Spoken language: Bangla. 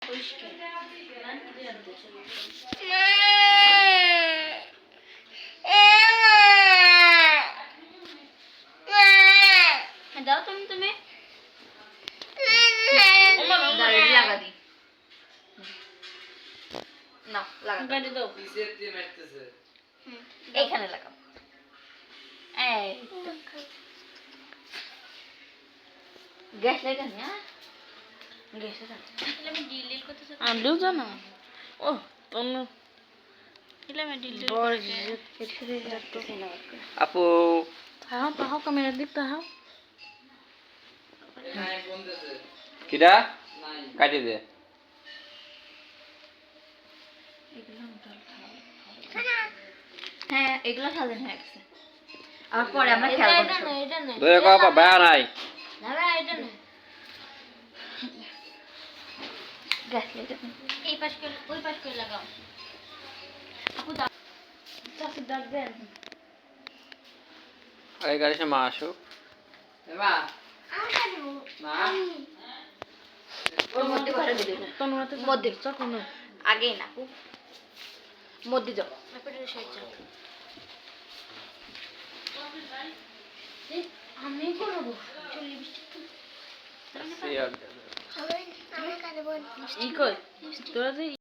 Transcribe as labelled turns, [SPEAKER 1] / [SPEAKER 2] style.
[SPEAKER 1] পরিষ্কার দাও তুমি লাগা দি না লাগা দাও এইখানে লাগাও এই গ্যাস লাগান না গ্যাস লাগান আমি ডিলিট করতে চাই আনলেও জানা ও তন্ন ইলা আমি ডিলিট করতে
[SPEAKER 2] আপু
[SPEAKER 1] তাহাও ক্যামেরার দিক তাহাও
[SPEAKER 2] কিডা কাটি দে
[SPEAKER 1] হ্যাঁ এগুলো স্বাধীন হয়ে গেছে আর পরে আমরা খেয়াল করব এটা না
[SPEAKER 2] দয়া কবা বায়া নাই
[SPEAKER 1] দাদা এটা না গ্যাস লাইট এই পাশ করে ওই পাশ করে লাগাও আপু দাও চাচু ডাক দেন
[SPEAKER 2] আগে গাড়ি সে মা আসুক
[SPEAKER 3] এমা মা
[SPEAKER 1] ওর মধ্যে ঘরে দিও না তোর মধ্যে চক না আগে না আপু মধ্যে যাও আপনাদের সাইড যাও আমি করব চলি বৃষ্টি
[SPEAKER 2] সিয়ার
[SPEAKER 1] ই কই তোরা যে